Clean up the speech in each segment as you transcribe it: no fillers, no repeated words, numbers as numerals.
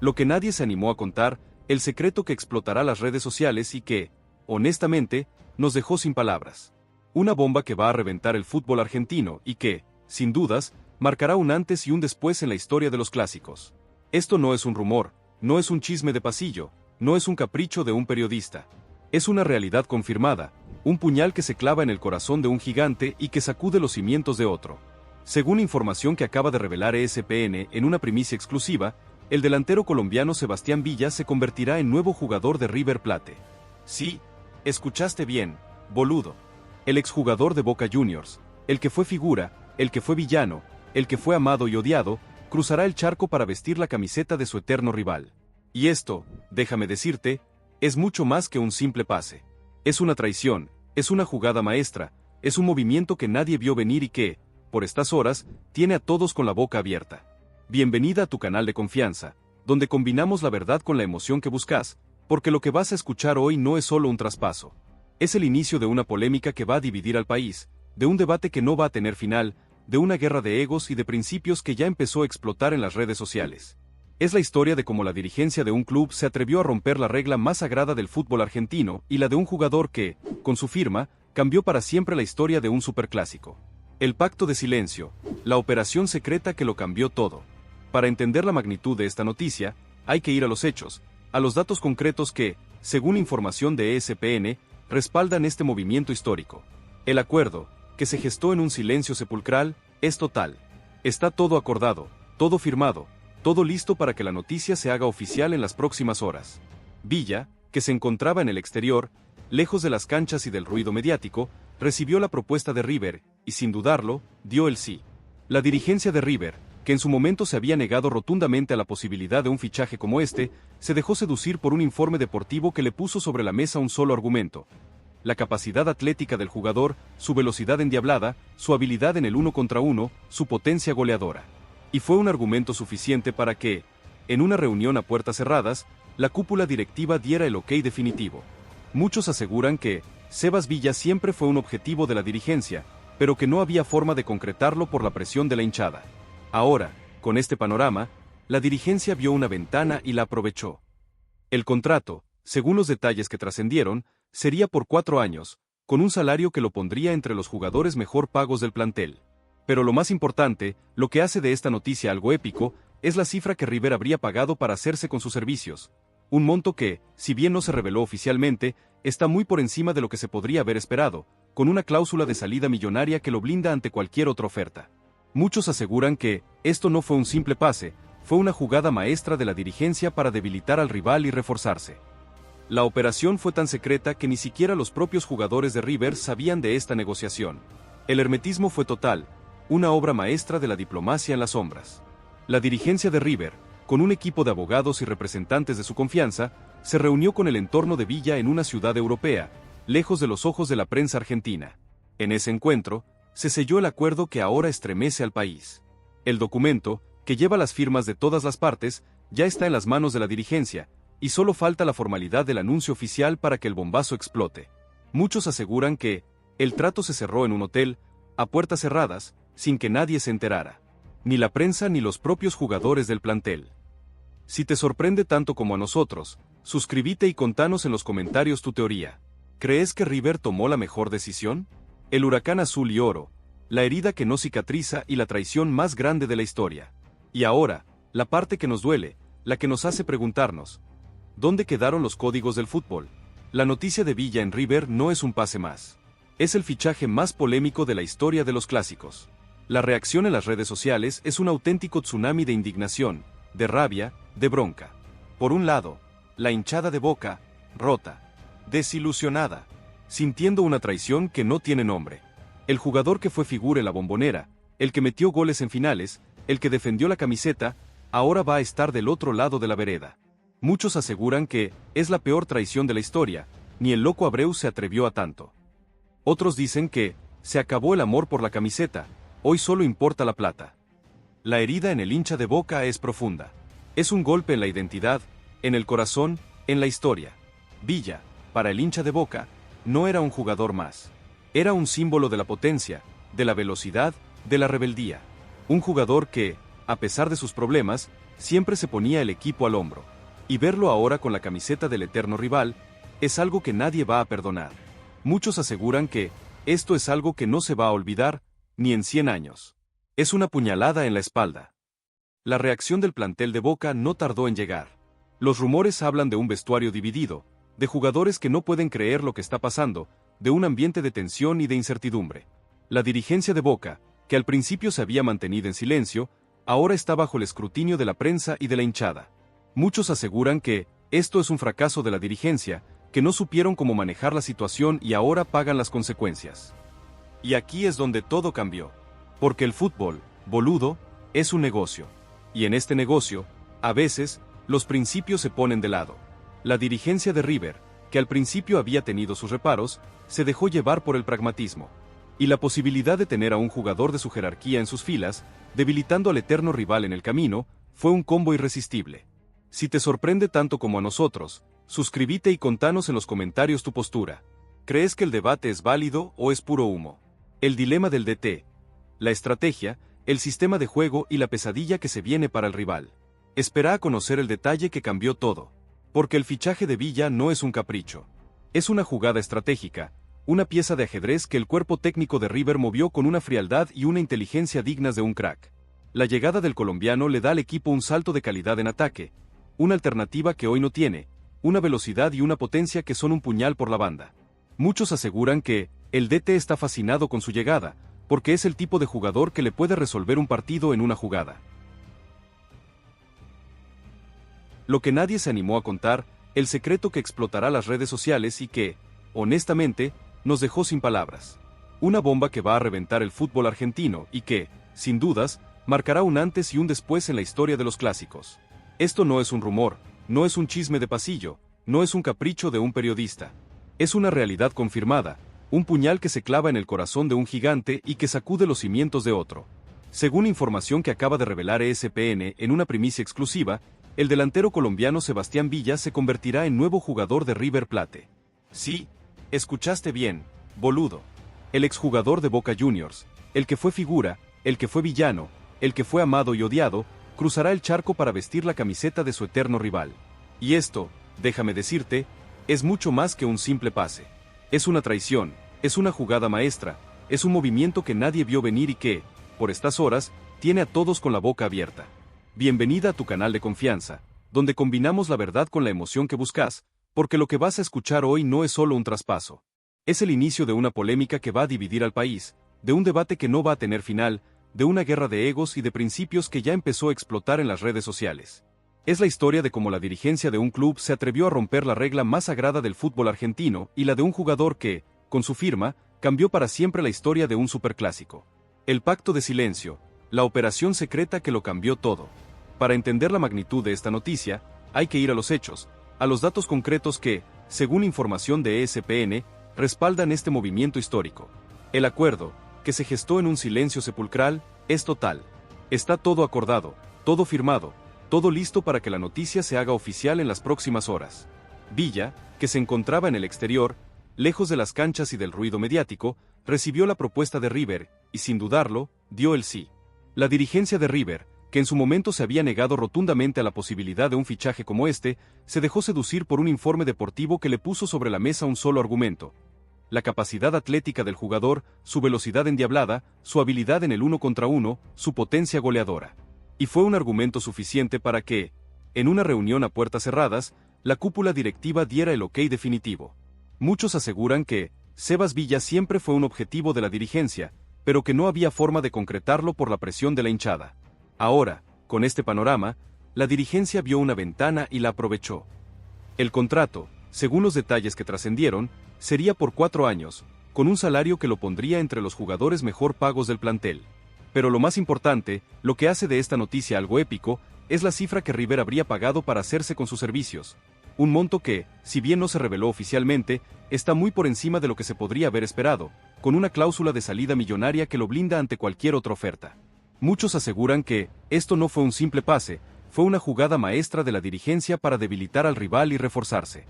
Lo que nadie se animó a contar, el secreto que explotará las redes sociales y que, honestamente, nos dejó sin palabras. Una bomba que va a reventar el fútbol argentino y que, sin dudas, marcará un antes y un después en la historia de los clásicos. Esto no es un rumor, no es un chisme de pasillo, no es un capricho de un periodista. Es una realidad confirmada, un puñal que se clava en el corazón de un gigante y que sacude los cimientos de otro. Según información que acaba de revelar ESPN en una primicia exclusiva, el delantero colombiano Sebastián Villa se convertirá en nuevo jugador de River Plate. Sí, escuchaste bien, boludo. El exjugador de Boca Juniors, el que fue figura, el que fue villano, el que fue amado y odiado, cruzará el charco para vestir la camiseta de su eterno rival. Y esto, déjame decirte, es mucho más que un simple pase. Es una traición, es una jugada maestra, es un movimiento que nadie vio venir y que, por estas horas, tiene a todos con la boca abierta. Bienvenida a tu canal de confianza, donde combinamos la verdad con la emoción que buscas, porque lo que vas a escuchar hoy no es solo un traspaso. Es el inicio de una polémica que va a dividir al país, de un debate que no va a tener final, de una guerra de egos y de principios que ya empezó a explotar en las redes sociales. Es la historia de cómo la dirigencia de un club se atrevió a romper la regla más sagrada del fútbol argentino y la de un jugador que, con su firma, cambió para siempre la historia de un superclásico. El pacto de silencio, la operación secreta que lo cambió todo. Para entender la magnitud de esta noticia, hay que ir a los hechos, a los datos concretos que, según información de ESPN, respaldan este movimiento histórico. El acuerdo, que se gestó en un silencio sepulcral, es total. Está todo acordado, todo firmado, todo listo para que la noticia se haga oficial en las próximas horas. Villa, que se encontraba en el exterior, lejos de las canchas y del ruido mediático, recibió la propuesta de River, y sin dudarlo, dio el sí. La dirigencia de River, que en su momento se había negado rotundamente a la posibilidad de un fichaje como este, se dejó seducir por un informe deportivo que le puso sobre la mesa un solo argumento: la capacidad atlética del jugador, su velocidad endiablada, su habilidad en el 1 contra 1, su potencia goleadora. Y fue un argumento suficiente para que, en una reunión a puertas cerradas, la cúpula directiva diera el ok definitivo. Muchos aseguran que Sebas Villa siempre fue un objetivo de la dirigencia, pero que no había forma de concretarlo por la presión de la hinchada. Ahora, con este panorama, la dirigencia vio una ventana y la aprovechó. El contrato, según los detalles que trascendieron, sería por 4 años, con un salario que lo pondría entre los jugadores mejor pagos del plantel. Pero lo más importante, lo que hace de esta noticia algo épico, es la cifra que River habría pagado para hacerse con sus servicios. Un monto que, si bien no se reveló oficialmente, está muy por encima de lo que se podría haber esperado, con una cláusula de salida millonaria que lo blinda ante cualquier otra oferta. Muchos aseguran que esto no fue un simple pase, fue una jugada maestra de la dirigencia para debilitar al rival y reforzarse. La operación fue tan secreta que ni siquiera los propios jugadores de River sabían de esta negociación. El hermetismo fue total, una obra maestra de la diplomacia en las sombras. La dirigencia de River, con un equipo de abogados y representantes de su confianza, se reunió con el entorno de Villa en una ciudad europea, lejos de los ojos de la prensa argentina. En ese encuentro, se selló el acuerdo que ahora estremece al país. El documento, que lleva las firmas de todas las partes, ya está en las manos de la dirigencia, y solo falta la formalidad del anuncio oficial para que el bombazo explote. Muchos aseguran que el trato se cerró en un hotel, a puertas cerradas, sin que nadie se enterara. Ni la prensa ni los propios jugadores del plantel. Si te sorprende tanto como a nosotros, suscríbete y contanos en los comentarios tu teoría. ¿Crees que River tomó la mejor decisión? El huracán azul y oro, la herida que no cicatriza y la traición más grande de la historia. Y ahora, la parte que nos duele, la que nos hace preguntarnos: ¿dónde quedaron los códigos del fútbol? La noticia de Villa en River no es un pase más. Es el fichaje más polémico de la historia de los clásicos. La reacción en las redes sociales es un auténtico tsunami de indignación, de rabia, de bronca. Por un lado, la hinchada de Boca, rota, desilusionada, sintiendo una traición que no tiene nombre. El jugador que fue figura en la Bombonera, el que metió goles en finales, el que defendió la camiseta, ahora va a estar del otro lado de la vereda. Muchos aseguran que es la peor traición de la historia, ni el loco Abreu se atrevió a tanto. Otros dicen que se acabó el amor por la camiseta, hoy solo importa la plata. La herida en el hincha de Boca es profunda. Es un golpe en la identidad, en el corazón, en la historia. Villa, para el hincha de Boca, no era un jugador más. Era un símbolo de la potencia, de la velocidad, de la rebeldía. Un jugador que, a pesar de sus problemas, siempre se ponía el equipo al hombro. Y verlo ahora con la camiseta del eterno rival, es algo que nadie va a perdonar. Muchos aseguran que esto es algo que no se va a olvidar, ni en 100 años. Es una puñalada en la espalda. La reacción del plantel de Boca no tardó en llegar. Los rumores hablan de un vestuario dividido, de jugadores que no pueden creer lo que está pasando, de un ambiente de tensión y de incertidumbre. La dirigencia de Boca, que al principio se había mantenido en silencio, ahora está bajo el escrutinio de la prensa y de la hinchada. Muchos aseguran que esto es un fracaso de la dirigencia, que no supieron cómo manejar la situación y ahora pagan las consecuencias. Y aquí es donde todo cambió. Porque el fútbol, boludo, es un negocio. Y en este negocio, a veces, los principios se ponen de lado. La dirigencia de River, que al principio había tenido sus reparos, se dejó llevar por el pragmatismo. Y la posibilidad de tener a un jugador de su jerarquía en sus filas, debilitando al eterno rival en el camino, fue un combo irresistible. Si te sorprende tanto como a nosotros, suscríbete y contanos en los comentarios tu postura. ¿Crees que el debate es válido o es puro humo? El dilema del DT, la estrategia, el sistema de juego y la pesadilla que se viene para el rival. Espera a conocer el detalle que cambió todo. Porque el fichaje de Villa no es un capricho. Es una jugada estratégica, una pieza de ajedrez que el cuerpo técnico de River movió con una frialdad y una inteligencia dignas de un crack. La llegada del colombiano le da al equipo un salto de calidad en ataque, una alternativa que hoy no tiene, una velocidad y una potencia que son un puñal por la banda. Muchos aseguran que el DT está fascinado con su llegada, porque es el tipo de jugador que le puede resolver un partido en una jugada. Lo que nadie se animó a contar, el secreto que explotará las redes sociales y que, honestamente, nos dejó sin palabras. Una bomba que va a reventar el fútbol argentino y que, sin dudas, marcará un antes y un después en la historia de los clásicos. Esto no es un rumor, no es un chisme de pasillo, no es un capricho de un periodista. Es una realidad confirmada, un puñal que se clava en el corazón de un gigante y que sacude los cimientos de otro. Según información que acaba de revelar ESPN en una primicia exclusiva, el delantero colombiano Sebastián Villa se convertirá en nuevo jugador de River Plate. Sí, escuchaste bien, boludo. El exjugador de Boca Juniors, el que fue figura, el que fue villano, el que fue amado y odiado, cruzará el charco para vestir la camiseta de su eterno rival. Y esto, déjame decirte, es mucho más que un simple pase. Es una traición, es una jugada maestra, es un movimiento que nadie vio venir y que, por estas horas, tiene a todos con la boca abierta. Bienvenida a tu canal de confianza, donde combinamos la verdad con la emoción que buscas, porque lo que vas a escuchar hoy no es solo un traspaso. Es el inicio de una polémica que va a dividir al país, de un debate que no va a tener final, de una guerra de egos y de principios que ya empezó a explotar en las redes sociales. Es la historia de cómo la dirigencia de un club se atrevió a romper la regla más sagrada del fútbol argentino y la de un jugador que, con su firma, cambió para siempre la historia de un superclásico. El pacto de silencio, la operación secreta que lo cambió todo. Para entender la magnitud de esta noticia, hay que ir a los hechos, a los datos concretos que, según información de ESPN, respaldan este movimiento histórico. El acuerdo, que se gestó en un silencio sepulcral, es total. Está todo acordado, todo firmado, todo listo para que la noticia se haga oficial en las próximas horas. Villa, que se encontraba en el exterior, lejos de las canchas y del ruido mediático, recibió la propuesta de River, y sin dudarlo, dio el sí. La dirigencia de River, que en su momento se había negado rotundamente a la posibilidad de un fichaje como este, se dejó seducir por un informe deportivo que le puso sobre la mesa un solo argumento: la capacidad atlética del jugador, su velocidad endiablada, su habilidad en el 1 contra 1, su potencia goleadora. Y fue un argumento suficiente para que, en una reunión a puertas cerradas, la cúpula directiva diera el ok definitivo. Muchos aseguran que Sebas Villa siempre fue un objetivo de la dirigencia, pero que no había forma de concretarlo por la presión de la hinchada. Ahora, con este panorama, la dirigencia vio una ventana y la aprovechó. El contrato, según los detalles que trascendieron, sería por 4 años, con un salario que lo pondría entre los jugadores mejor pagos del plantel. Pero lo más importante, lo que hace de esta noticia algo épico, es la cifra que River habría pagado para hacerse con sus servicios. Un monto que, si bien no se reveló oficialmente, está muy por encima de lo que se podría haber esperado, con una cláusula de salida millonaria que lo blinda ante cualquier otra oferta. Muchos aseguran que esto no fue un simple pase, fue una jugada maestra de la dirigencia para debilitar al rival y reforzarse.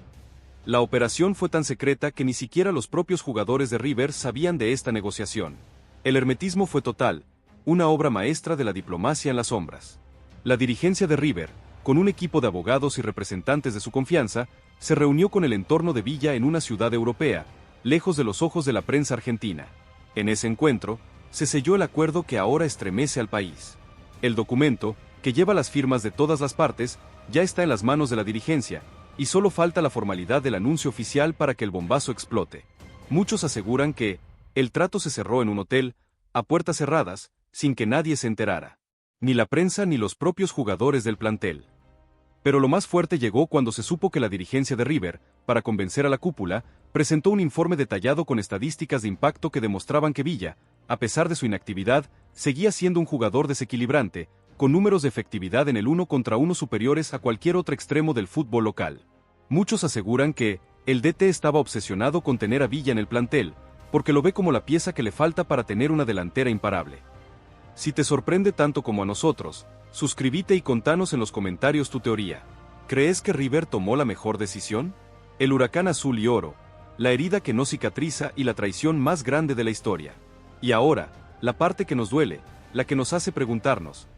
La operación fue tan secreta que ni siquiera los propios jugadores de River sabían de esta negociación. El hermetismo fue total, una obra maestra de la diplomacia en las sombras. La dirigencia de River, con un equipo de abogados y representantes de su confianza, se reunió con el entorno de Villa en una ciudad europea, lejos de los ojos de la prensa argentina. En ese encuentro, se selló el acuerdo que ahora estremece al país. El documento, que lleva las firmas de todas las partes, ya está en las manos de la dirigencia, y solo falta la formalidad del anuncio oficial para que el bombazo explote. Muchos aseguran que el trato se cerró en un hotel, a puertas cerradas, sin que nadie se enterara. Ni la prensa ni los propios jugadores del plantel. Pero lo más fuerte llegó cuando se supo que la dirigencia de River, para convencer a la cúpula, presentó un informe detallado con estadísticas de impacto que demostraban que Villa, a pesar de su inactividad, seguía siendo un jugador desequilibrante, con números de efectividad en el 1 contra 1 superiores a cualquier otro extremo del fútbol local. Muchos aseguran que el DT estaba obsesionado con tener a Villa en el plantel, porque lo ve como la pieza que le falta para tener una delantera imparable. Si te sorprende tanto como a nosotros, suscríbete y contanos en los comentarios tu teoría. ¿Crees que River tomó la mejor decisión? El huracán azul y oro, la herida que no cicatriza y la traición más grande de la historia. Y ahora, la parte que nos duele, la que nos hace preguntarnos,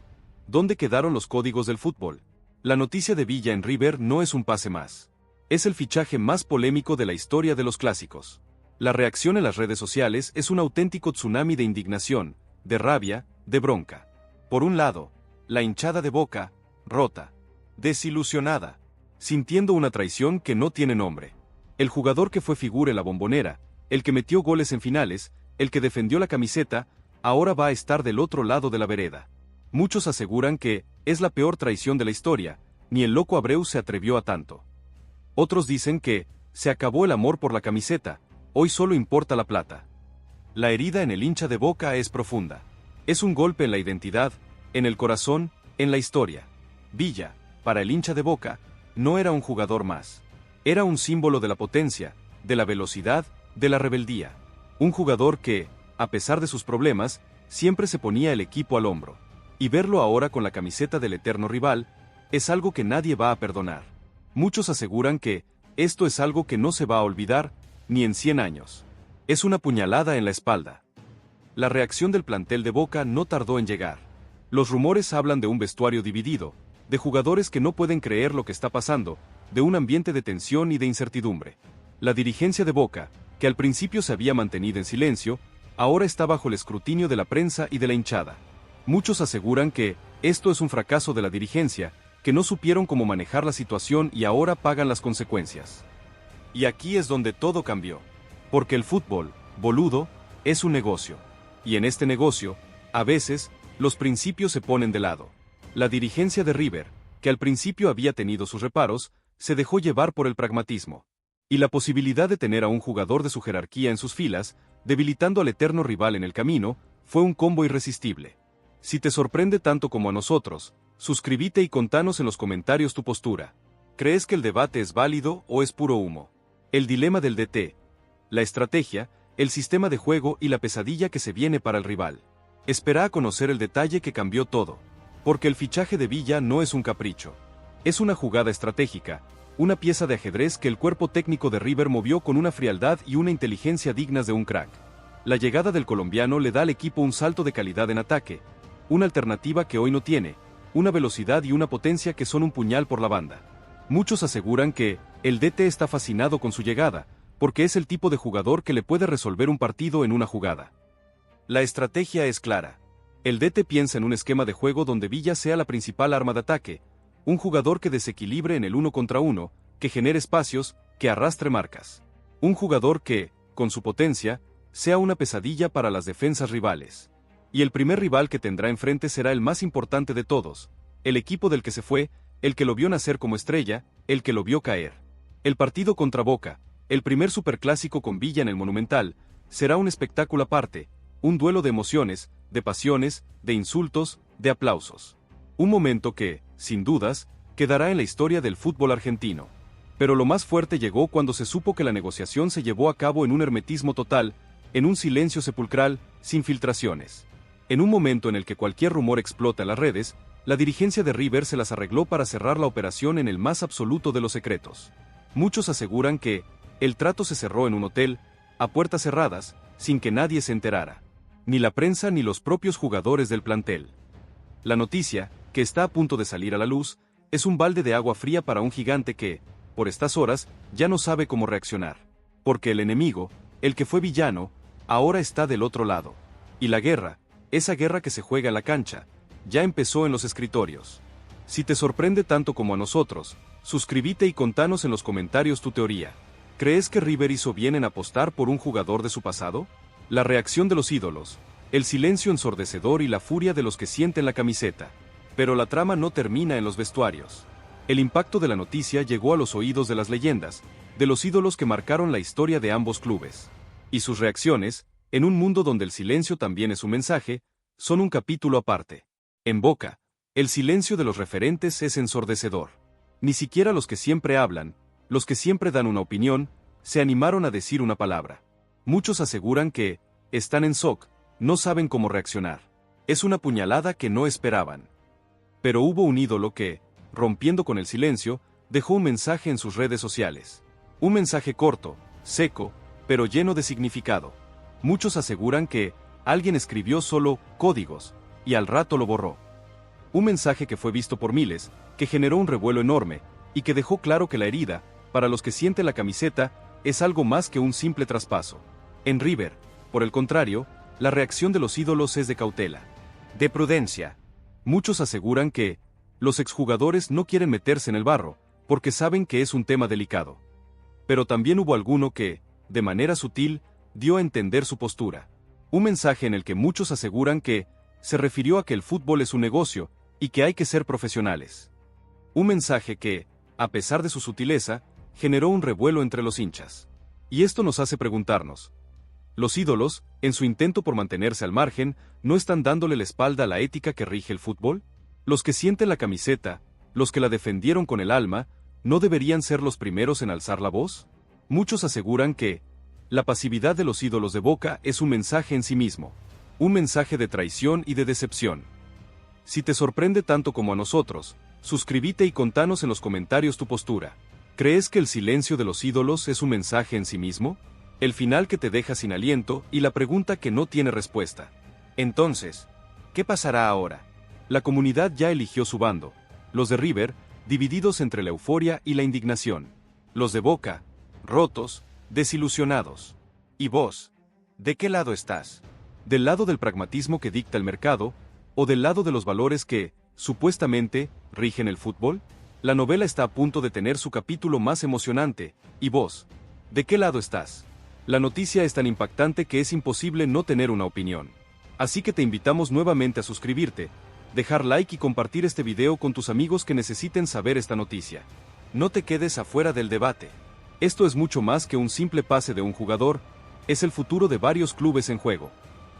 ¿dónde quedaron los códigos del fútbol? La noticia de Villa en River no es un pase más. Es el fichaje más polémico de la historia de los clásicos. La reacción en las redes sociales es un auténtico tsunami de indignación, de rabia, de bronca. Por un lado, la hinchada de Boca, rota, desilusionada, sintiendo una traición que no tiene nombre. El jugador que fue figura en la Bombonera, el que metió goles en finales, el que defendió la camiseta, ahora va a estar del otro lado de la vereda. Muchos aseguran que es la peor traición de la historia, ni el loco Abreu se atrevió a tanto. Otros dicen que se acabó el amor por la camiseta, hoy solo importa la plata. La herida en el hincha de Boca es profunda. Es un golpe en la identidad, en el corazón, en la historia. Villa, para el hincha de Boca, no era un jugador más. Era un símbolo de la potencia, de la velocidad, de la rebeldía. Un jugador que, a pesar de sus problemas, siempre se ponía el equipo al hombro. Y verlo ahora con la camiseta del eterno rival, es algo que nadie va a perdonar. Muchos aseguran que esto es algo que no se va a olvidar, ni en 100 años. Es una puñalada en la espalda. La reacción del plantel de Boca no tardó en llegar. Los rumores hablan de un vestuario dividido, de jugadores que no pueden creer lo que está pasando, de un ambiente de tensión y de incertidumbre. La dirigencia de Boca, que al principio se había mantenido en silencio, ahora está bajo el escrutinio de la prensa y de la hinchada. Muchos aseguran que esto es un fracaso de la dirigencia, que no supieron cómo manejar la situación y ahora pagan las consecuencias. Y aquí es donde todo cambió. Porque el fútbol, boludo, es un negocio. Y en este negocio, a veces, los principios se ponen de lado. La dirigencia de River, que al principio había tenido sus reparos, se dejó llevar por el pragmatismo. Y la posibilidad de tener a un jugador de su jerarquía en sus filas, debilitando al eterno rival en el camino, fue un combo irresistible. Si te sorprende tanto como a nosotros, suscríbete y contanos en los comentarios tu postura. ¿Crees que el debate es válido o es puro humo? El dilema del DT, la estrategia, el sistema de juego y la pesadilla que se viene para el rival. Espera a conocer el detalle que cambió todo. Porque el fichaje de Villa no es un capricho. Es una jugada estratégica, una pieza de ajedrez que el cuerpo técnico de River movió con una frialdad y una inteligencia dignas de un crack. La llegada del colombiano le da al equipo un salto de calidad en ataque, una alternativa que hoy no tiene, una velocidad y una potencia que son un puñal por la banda. Muchos aseguran que el DT está fascinado con su llegada, porque es el tipo de jugador que le puede resolver un partido en una jugada. La estrategia es clara. El DT piensa en un esquema de juego donde Villa sea la principal arma de ataque, un jugador que desequilibre en el 1 contra 1, que genere espacios, que arrastre marcas. Un jugador que, con su potencia, sea una pesadilla para las defensas rivales. Y el primer rival que tendrá enfrente será el más importante de todos, el equipo del que se fue, el que lo vio nacer como estrella, el que lo vio caer. El partido contra Boca, el primer superclásico con Villa en el Monumental, será un espectáculo aparte, un duelo de emociones, de pasiones, de insultos, de aplausos. Un momento que, sin dudas, quedará en la historia del fútbol argentino. Pero lo más fuerte llegó cuando se supo que la negociación se llevó a cabo en un hermetismo total, en un silencio sepulcral, sin filtraciones. En un momento en el que cualquier rumor explota en las redes, la dirigencia de River se las arregló para cerrar la operación en el más absoluto de los secretos. Muchos aseguran que el trato se cerró en un hotel, a puertas cerradas, sin que nadie se enterara. Ni la prensa ni los propios jugadores del plantel. La noticia, que está a punto de salir a la luz, es un balde de agua fría para un gigante que, por estas horas, ya no sabe cómo reaccionar. Porque el enemigo, el que fue villano, ahora está del otro lado. Y la guerra, esa guerra que se juega en la cancha, ya empezó en los escritorios. Si te sorprende tanto como a nosotros, suscríbete y contanos en los comentarios tu teoría. ¿Crees que River hizo bien en apostar por un jugador de su pasado? La reacción de los ídolos, el silencio ensordecedor y la furia de los que sienten la camiseta. Pero la trama no termina en los vestuarios. El impacto de la noticia llegó a los oídos de las leyendas, de los ídolos que marcaron la historia de ambos clubes. Y sus reacciones, en un mundo donde el silencio también es un mensaje, son un capítulo aparte. En Boca, el silencio de los referentes es ensordecedor. Ni siquiera los que siempre hablan, los que siempre dan una opinión, se animaron a decir una palabra. Muchos aseguran que están en shock, no saben cómo reaccionar. Es una puñalada que no esperaban. Pero hubo un ídolo que, rompiendo con el silencio, dejó un mensaje en sus redes sociales. Un mensaje corto, seco, pero lleno de significado. Muchos aseguran que alguien escribió solo códigos, y al rato lo borró. Un mensaje que fue visto por miles, que generó un revuelo enorme, y que dejó claro que la herida, para los que sienten la camiseta, es algo más que un simple traspaso. En River, por el contrario, la reacción de los ídolos es de cautela, de prudencia. Muchos aseguran que los exjugadores no quieren meterse en el barro, porque saben que es un tema delicado. Pero también hubo alguno que, de manera sutil, dio a entender su postura. Un mensaje en el que muchos aseguran que se refirió a que el fútbol es un negocio y que hay que ser profesionales. Un mensaje que, a pesar de su sutileza, generó un revuelo entre los hinchas. Y esto nos hace preguntarnos: ¿los ídolos, en su intento por mantenerse al margen, no están dándole la espalda a la ética que rige el fútbol? Los que sienten la camiseta, los que la defendieron con el alma, ¿no deberían ser los primeros en alzar la voz? Muchos aseguran que la pasividad de los ídolos de Boca es un mensaje en sí mismo, un mensaje de traición y de decepción. Si te sorprende tanto como a nosotros, suscríbete y contanos en los comentarios tu postura. ¿Crees que el silencio de los ídolos es un mensaje en sí mismo? El final que te deja sin aliento y la pregunta que no tiene respuesta. Entonces, ¿qué pasará ahora? La comunidad ya eligió su bando. Los de River, divididos entre la euforia y la indignación. Los de Boca, rotos, desilusionados. ¿Y vos? ¿De qué lado estás? ¿Del lado del pragmatismo que dicta el mercado, o del lado de los valores que, supuestamente, rigen el fútbol? La novela está a punto de tener su capítulo más emocionante. ¿Y vos? ¿De qué lado estás? La noticia es tan impactante que es imposible no tener una opinión. Así que te invitamos nuevamente a suscribirte, dejar like y compartir este video con tus amigos que necesiten saber esta noticia. No te quedes afuera del debate. Esto es mucho más que un simple pase de un jugador, es el futuro de varios clubes en juego.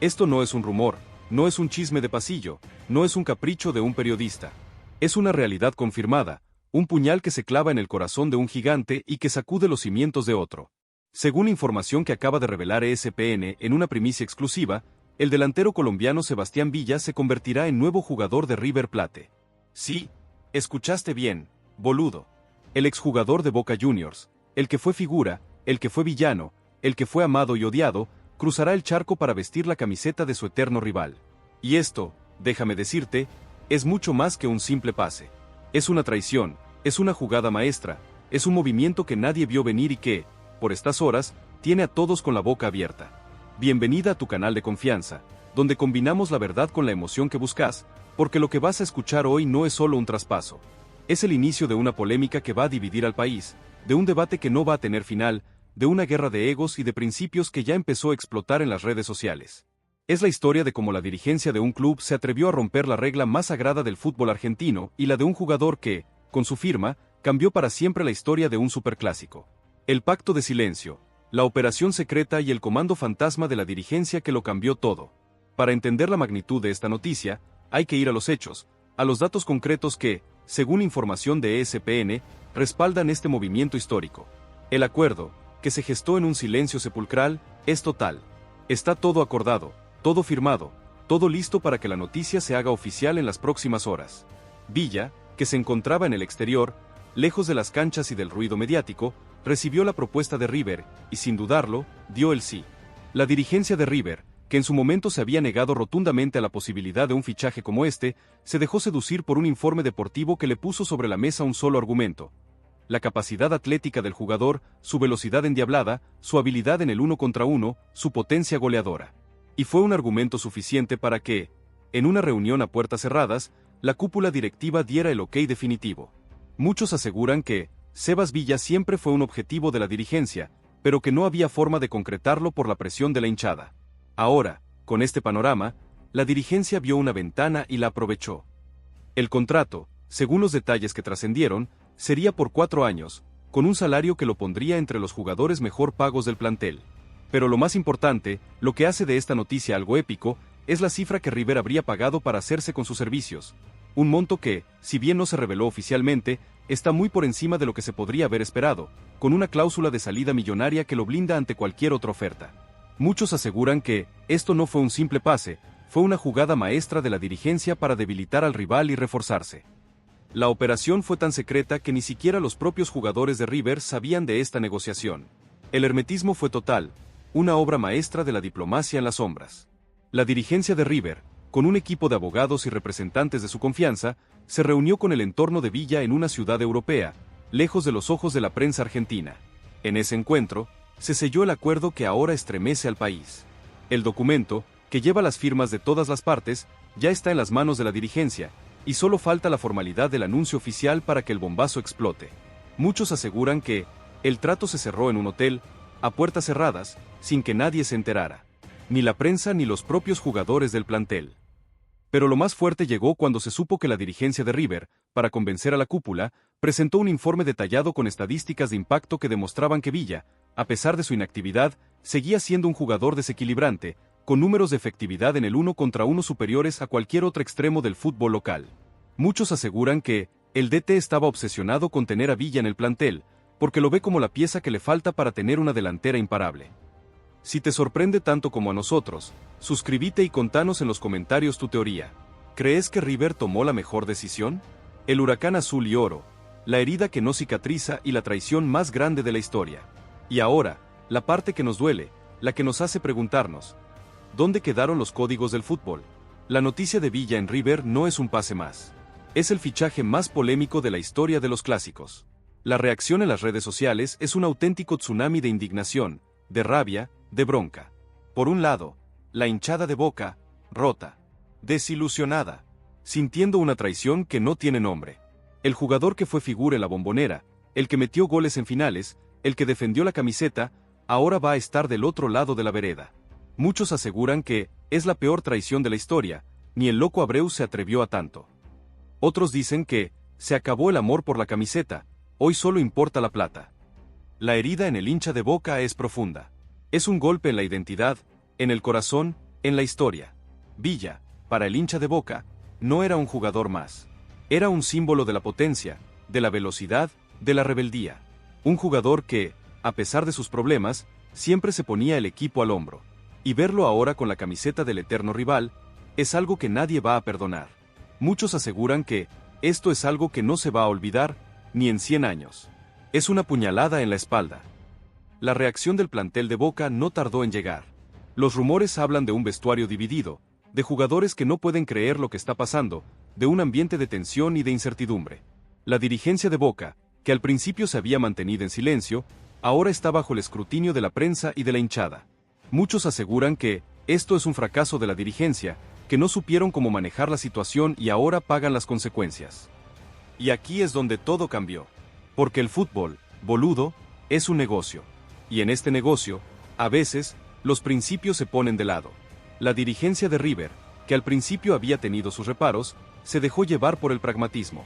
Esto no es un rumor, no es un chisme de pasillo, no es un capricho de un periodista. Es una realidad confirmada, un puñal que se clava en el corazón de un gigante y que sacude los cimientos de otro. Según información que acaba de revelar ESPN en una primicia exclusiva, el delantero colombiano Sebastián Villa se convertirá en nuevo jugador de River Plate. Sí, escuchaste bien, boludo. El exjugador de Boca Juniors, el que fue figura, el que fue villano, el que fue amado y odiado, cruzará el charco para vestir la camiseta de su eterno rival. Y esto, déjame decirte, es mucho más que un simple pase. Es una traición, es una jugada maestra, es un movimiento que nadie vio venir y que, por estas horas, tiene a todos con la boca abierta. Bienvenida a tu canal de confianza, donde combinamos la verdad con la emoción que buscas, porque lo que vas a escuchar hoy no es solo un traspaso. Es el inicio de una polémica que va a dividir al país, de un debate que no va a tener final, de una guerra de egos y de principios que ya empezó a explotar en las redes sociales. Es la historia de cómo la dirigencia de un club se atrevió a romper la regla más sagrada del fútbol argentino y la de un jugador que, con su firma, cambió para siempre la historia de un superclásico. El pacto de silencio, la operación secreta y el comando fantasma de la dirigencia que lo cambió todo. Para entender la magnitud de esta noticia, hay que ir a los hechos, a los datos concretos que, según información de ESPN, respaldan este movimiento histórico. El acuerdo, que se gestó en un silencio sepulcral, es total. Está todo acordado, todo firmado, todo listo para que la noticia se haga oficial en las próximas horas. Villa, que se encontraba en el exterior, lejos de las canchas y del ruido mediático, recibió la propuesta de River, y sin dudarlo, dio el sí. La dirigencia de River, que en su momento se había negado rotundamente a la posibilidad de un fichaje como este, se dejó seducir por un informe deportivo que le puso sobre la mesa un solo argumento: la capacidad atlética del jugador, su velocidad endiablada, su habilidad en el 1 contra 1, su potencia goleadora. Y fue un argumento suficiente para que, en una reunión a puertas cerradas, la cúpula directiva diera el ok definitivo. Muchos aseguran que Sebas Villa siempre fue un objetivo de la dirigencia, pero que no había forma de concretarlo por la presión de la hinchada. Ahora, con este panorama, la dirigencia vio una ventana y la aprovechó. El contrato, según los detalles que trascendieron, sería por 4 años, con un salario que lo pondría entre los jugadores mejor pagos del plantel. Pero lo más importante, lo que hace de esta noticia algo épico, es la cifra que River habría pagado para hacerse con sus servicios. Un monto que, si bien no se reveló oficialmente, está muy por encima de lo que se podría haber esperado, con una cláusula de salida millonaria que lo blinda ante cualquier otra oferta. Muchos aseguran que esto no fue un simple pase, fue una jugada maestra de la dirigencia para debilitar al rival y reforzarse. La operación fue tan secreta que ni siquiera los propios jugadores de River sabían de esta negociación. El hermetismo fue total, una obra maestra de la diplomacia en las sombras. La dirigencia de River, con un equipo de abogados y representantes de su confianza, se reunió con el entorno de Villa en una ciudad europea, lejos de los ojos de la prensa argentina. En ese encuentro, se selló el acuerdo que ahora estremece al país. El documento, que lleva las firmas de todas las partes, ya está en las manos de la dirigencia, y solo falta la formalidad del anuncio oficial para que el bombazo explote. Muchos aseguran que el trato se cerró en un hotel, a puertas cerradas, sin que nadie se enterara, ni la prensa ni los propios jugadores del plantel. Pero lo más fuerte llegó cuando se supo que la dirigencia de River, para convencer a la cúpula, presentó un informe detallado con estadísticas de impacto que demostraban que Villa, a pesar de su inactividad, seguía siendo un jugador desequilibrante, con números de efectividad en el 1 contra 1 superiores a cualquier otro extremo del fútbol local. Muchos aseguran que el DT estaba obsesionado con tener a Villa en el plantel, porque lo ve como la pieza que le falta para tener una delantera imparable. Si te sorprende tanto como a nosotros, suscríbete y contanos en los comentarios tu teoría. ¿Crees que River tomó la mejor decisión? El huracán azul y oro, la herida que no cicatriza y la traición más grande de la historia. Y ahora, la parte que nos duele, la que nos hace preguntarnos: ¿dónde quedaron los códigos del fútbol? La noticia de Villa en River no es un pase más. Es el fichaje más polémico de la historia de los clásicos. La reacción en las redes sociales es un auténtico tsunami de indignación, de rabia, de bronca. Por un lado, la hinchada de Boca, rota, desilusionada, sintiendo una traición que no tiene nombre. El jugador que fue figura en la Bombonera, el que metió goles en finales, el que defendió la camiseta, ahora va a estar del otro lado de la vereda. Muchos aseguran que es la peor traición de la historia, ni el loco Abreu se atrevió a tanto. Otros dicen que se acabó el amor por la camiseta, hoy solo importa la plata. La herida en el hincha de Boca es profunda. Es un golpe en la identidad, en el corazón, en la historia. Villa, para el hincha de Boca, no era un jugador más. Era un símbolo de la potencia, de la velocidad, de la rebeldía. Un jugador que, a pesar de sus problemas, siempre se ponía el equipo al hombro. Y verlo ahora con la camiseta del eterno rival, es algo que nadie va a perdonar. Muchos aseguran que esto es algo que no se va a olvidar, ni en 100 años. Es una puñalada en la espalda. La reacción del plantel de Boca no tardó en llegar. Los rumores hablan de un vestuario dividido, de jugadores que no pueden creer lo que está pasando, de un ambiente de tensión y de incertidumbre. La dirigencia de Boca, que al principio se había mantenido en silencio, ahora está bajo el escrutinio de la prensa y de la hinchada. Muchos aseguran que esto es un fracaso de la dirigencia, que no supieron cómo manejar la situación y ahora pagan las consecuencias. Y aquí es donde todo cambió. Porque el fútbol, boludo, es un negocio. Y en este negocio, a veces, los principios se ponen de lado. La dirigencia de River, que al principio había tenido sus reparos, se dejó llevar por el pragmatismo.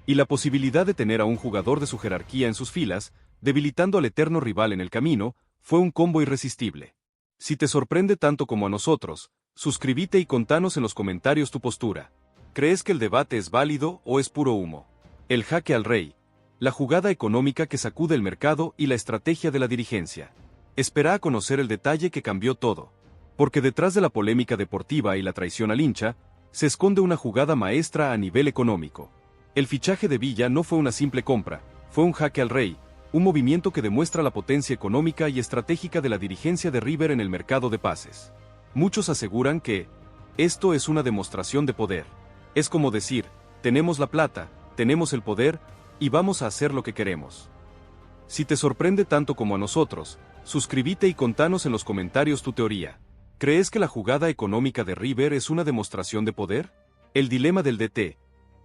Y la posibilidad de tener a un jugador de su jerarquía en sus filas, debilitando al eterno rival en el camino, fue un combo irresistible. Si te sorprende tanto como a nosotros, suscríbete y contanos en los comentarios tu postura. ¿Crees que el debate es válido o es puro humo? El jaque al rey, la jugada económica que sacude el mercado y la estrategia de la dirigencia. Espera a conocer el detalle que cambió todo. Porque detrás de la polémica deportiva y la traición al hincha, se esconde una jugada maestra a nivel económico. El fichaje de Villa no fue una simple compra, fue un jaque al rey, un movimiento que demuestra la potencia económica y estratégica de la dirigencia de River en el mercado de pases. Muchos aseguran que esto es una demostración de poder. Es como decir, tenemos la plata, tenemos el poder, y vamos a hacer lo que queremos. Si te sorprende tanto como a nosotros, suscríbete y contanos en los comentarios tu teoría. ¿Crees que la jugada económica de River es una demostración de poder? El dilema del DT,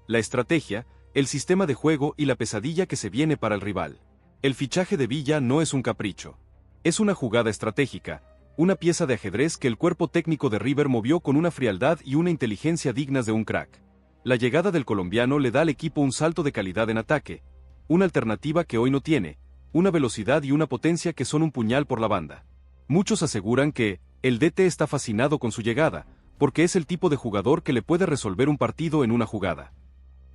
la estrategia, el sistema de juego y la pesadilla que se viene para el rival. El fichaje de Villa no es un capricho. Es una jugada estratégica, una pieza de ajedrez que el cuerpo técnico de River movió con una frialdad y una inteligencia dignas de un crack. La llegada del colombiano le da al equipo un salto de calidad en ataque, una alternativa que hoy no tiene, una velocidad y una potencia que son un puñal por la banda. Muchos aseguran que el DT está fascinado con su llegada, porque es el tipo de jugador que le puede resolver un partido en una jugada.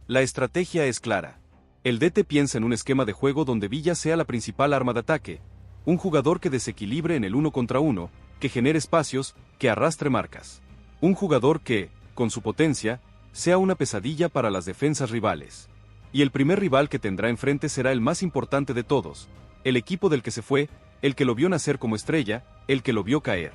La estrategia es clara. El DT piensa en un esquema de juego donde Villa sea la principal arma de ataque, un jugador que desequilibre en el 1 contra 1, que genere espacios, que arrastre marcas. Un jugador que, con su potencia, sea una pesadilla para las defensas rivales. Y el primer rival que tendrá enfrente será el más importante de todos, el equipo del que se fue, el que lo vio nacer como estrella, el que lo vio caer.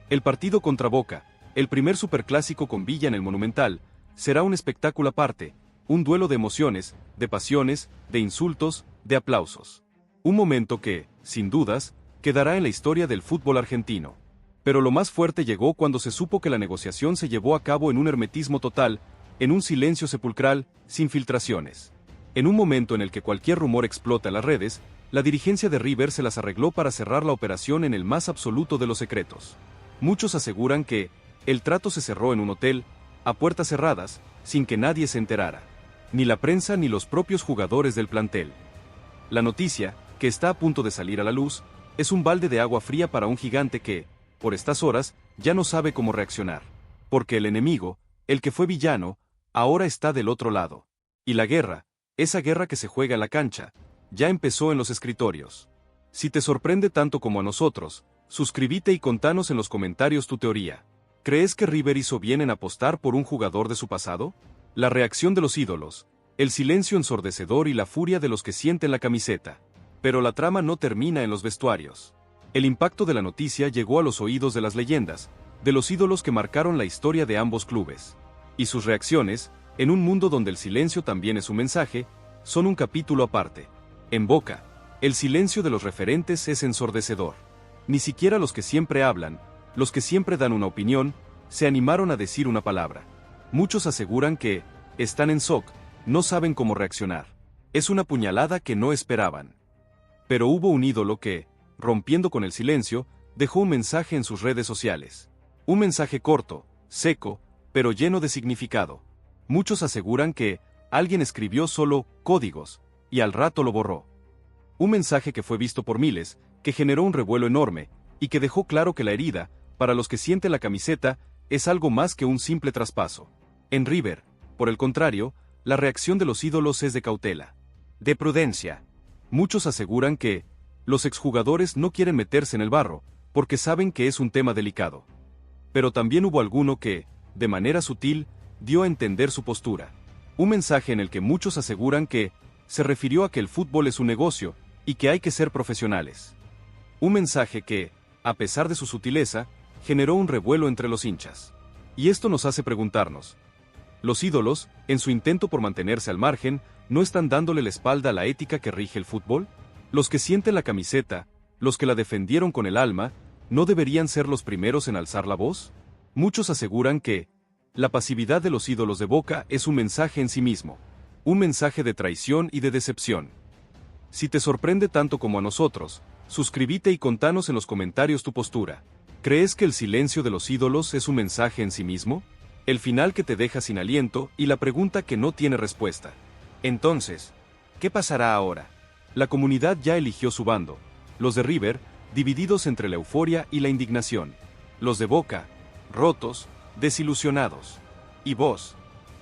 El partido contra Boca, el primer superclásico con Villa en el Monumental, será un espectáculo aparte, un duelo de emociones, de pasiones, de insultos, de aplausos. Un momento que, sin dudas, quedará en la historia del fútbol argentino. Pero lo más fuerte llegó cuando se supo que la negociación se llevó a cabo en un hermetismo total, en un silencio sepulcral, sin filtraciones. En un momento en el que cualquier rumor explota en las redes, la dirigencia de River se las arregló para cerrar la operación en el más absoluto de los secretos. Muchos aseguran que el trato se cerró en un hotel, a puertas cerradas, sin que nadie se enterara. Ni la prensa ni los propios jugadores del plantel. La noticia, que está a punto de salir a la luz, es un balde de agua fría para un gigante que, por estas horas, ya no sabe cómo reaccionar. Porque el enemigo, el que fue villano, ahora está del otro lado. Y la guerra, esa guerra que se juega en la cancha, ya empezó en los escritorios. Si te sorprende tanto como a nosotros, suscríbete y contanos en los comentarios tu teoría. ¿Crees que River hizo bien en apostar por un jugador de su pasado? La reacción de los ídolos, el silencio ensordecedor y la furia de los que sienten la camiseta. Pero la trama no termina en los vestuarios. El impacto de la noticia llegó a los oídos de las leyendas, de los ídolos que marcaron la historia de ambos clubes. Y sus reacciones, en un mundo donde el silencio también es un mensaje, son un capítulo aparte. En Boca, el silencio de los referentes es ensordecedor. Ni siquiera los que siempre hablan, los que siempre dan una opinión, se animaron a decir una palabra. Muchos aseguran que están en shock, no saben cómo reaccionar. Es una puñalada que no esperaban. Pero hubo un ídolo que, rompiendo con el silencio, dejó un mensaje en sus redes sociales. Un mensaje corto, seco, pero lleno de significado. Muchos aseguran que alguien escribió solo códigos, y al rato lo borró. Un mensaje que fue visto por miles, que generó un revuelo enorme, y que dejó claro que la herida, para los que sienten la camiseta, es algo más que un simple traspaso. En River, por el contrario, la reacción de los ídolos es de cautela, de prudencia. Muchos aseguran que los exjugadores no quieren meterse en el barro, porque saben que es un tema delicado. Pero también hubo alguno que, de manera sutil, dio a entender su postura. Un mensaje en el que muchos aseguran que se refirió a que el fútbol es un negocio, y que hay que ser profesionales. Un mensaje que, a pesar de su sutileza, generó un revuelo entre los hinchas. Y esto nos hace preguntarnos, ¿los ídolos, en su intento por mantenerse al margen, no están dándole la espalda a la ética que rige el fútbol? Los que sienten la camiseta, los que la defendieron con el alma, ¿no deberían ser los primeros en alzar la voz? Muchos aseguran que la pasividad de los ídolos de Boca es un mensaje en sí mismo, un mensaje de traición y de decepción. Si te sorprende tanto como a nosotros, suscríbete y contanos en los comentarios tu postura. ¿Crees que el silencio de los ídolos es un mensaje en sí mismo? El final que te deja sin aliento y la pregunta que no tiene respuesta. Entonces, ¿qué pasará ahora? La comunidad ya eligió su bando. Los de River, divididos entre la euforia y la indignación. Los de Boca, rotos, desilusionados. ¿Y vos?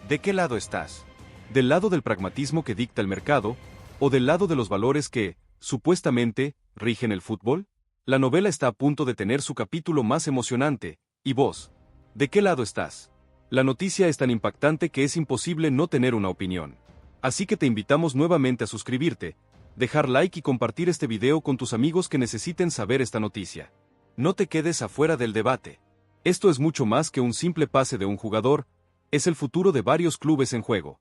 ¿De qué lado estás? ¿Del lado del pragmatismo que dicta el mercado, o del lado de los valores que, supuestamente, rigen el fútbol? La novela está a punto de tener su capítulo más emocionante. ¿Y vos? ¿De qué lado estás? La noticia es tan impactante que es imposible no tener una opinión. Así que te invitamos nuevamente a suscribirte, dejar like y compartir este video con tus amigos que necesiten saber esta noticia. No te quedes afuera del debate. Esto es mucho más que un simple pase de un jugador, es el futuro de varios clubes en juego.